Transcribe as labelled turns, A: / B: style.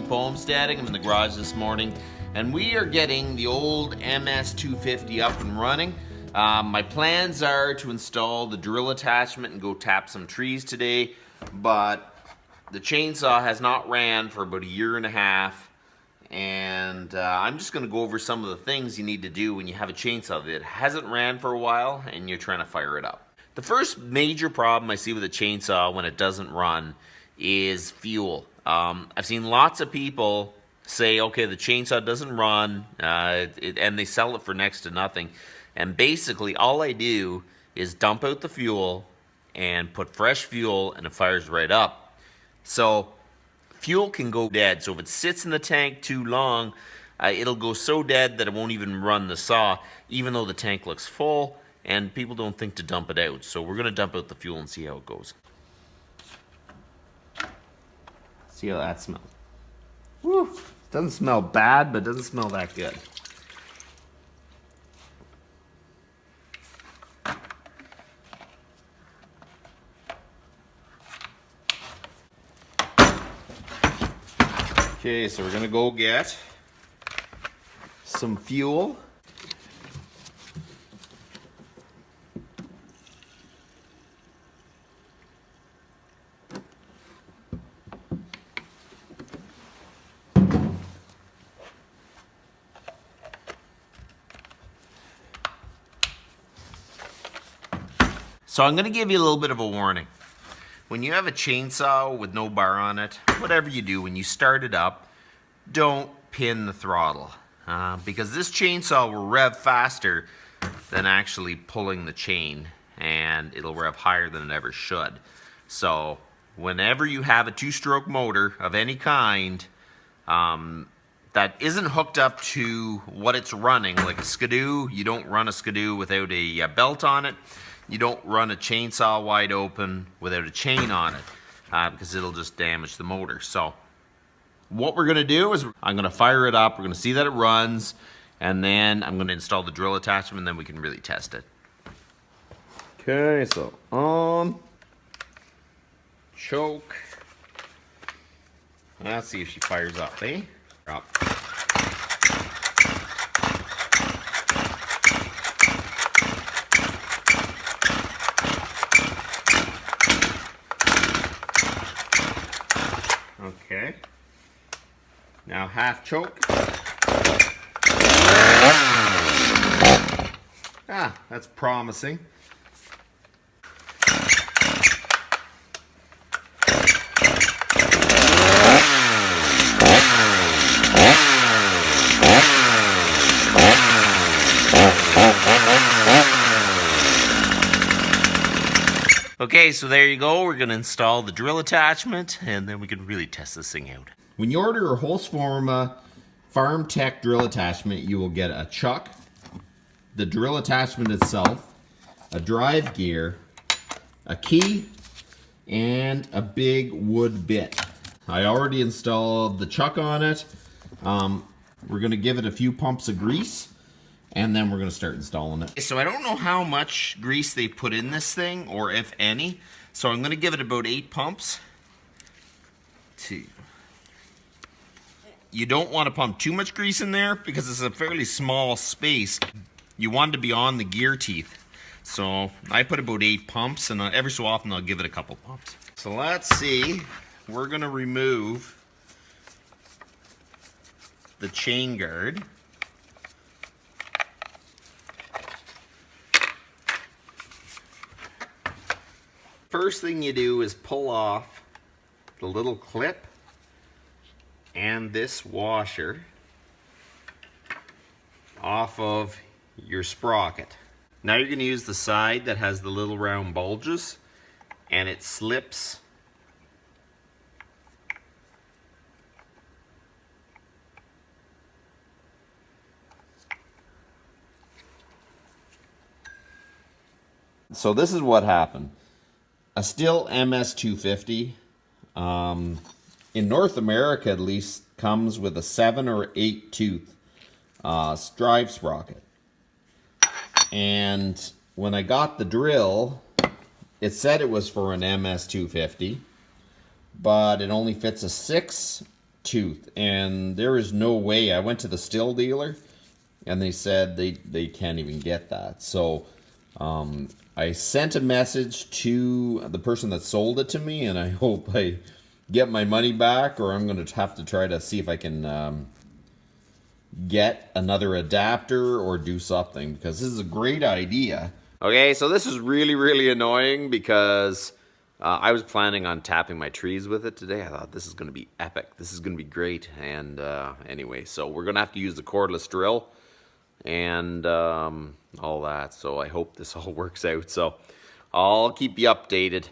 A: Homesteading. I'm in the garage this morning and we are getting the old MS250 up and running. My plans are to install the drill attachment and go tap some trees today, but the chainsaw has not ran for about a year and a half, and I'm just going to go over some of the things you need to do when you have a chainsaw that hasn't ran for a while and you're trying to fire it up. The first major problem I see with a chainsaw when it doesn't run is fuel. I've seen lots of people say, okay, the chainsaw doesn't run, and they sell it for next to nothing. And basically, all I do is dump out the fuel and put fresh fuel, and it fires right up. So, fuel can go dead. So if it sits in the tank too long, it'll go so dead that it won't even run the saw, even though the tank looks full, and people don't think to dump it out. So we're going to dump out the fuel and see how it goes. See how that smells. Woo! Doesn't smell bad, but doesn't smell that good. Okay, so we're gonna go get some fuel. So I'm going to give you a little bit of a warning. When you have a chainsaw with no bar on it, whatever you do, when you start it up, don't pin the throttle. Because this chainsaw will rev faster than actually pulling the chain, and it'll rev higher than it ever should. So whenever you have a two-stroke motor of any kind that isn't hooked up to what it's running, like a skidoo, you don't run a skidoo without a belt on it. You don't run a chainsaw wide open without a chain on it, because it'll just damage the motor. So what we're going to do is I'm going to fire it up, we're going to see that it runs, and then I'm going to install the drill attachment, and then we can really test it. Okay, so on, choke. Let's see if she fires up, eh? Up. Okay. Now half choke. Ah, that's promising. Okay, so there you go. We're going to install the drill attachment, and then we can really test this thing out. When you order a Holzfforma farmertec drill attachment, you will get a chuck, the drill attachment itself, a drive gear, a key, and a big wood bit. I already installed the chuck on it. We're going to give it a few pumps of grease, and then we're going to start installing it. So I don't know how much grease they put in this thing, or if any. So I'm going to give it about 8 pumps. 2. You don't want to pump too much grease in there because it's a fairly small space. You want it to be on the gear teeth. So I put about 8 pumps, and every so often I'll give it a couple pumps. So let's see. We're going to remove the chain guard. First thing you do is pull off the little clip and this washer off of your sprocket. Now you're going to use the side that has the little round bulges, and it slips so this is what happened. A Sthil MS250, in North America at least, comes with a 7 or 8 tooth drive sprocket. And when I got the drill, it said it was for an MS250, but it only fits a 6 tooth, and there is no way. I went to the Sthil dealer, and they said they can't even get that. So I sent a message to the person that sold it to me, and I hope I get my money back, or I'm going to have to try to see if I can get another adapter or do something, because this is a great idea. Okay, so this is really, really annoying because I was planning on tapping my trees with it today. I thought this is going to be epic. This is going to be great. And anyway, so we're going to have to use the cordless drill and all that. So I hope this all works out. So I'll keep you updated.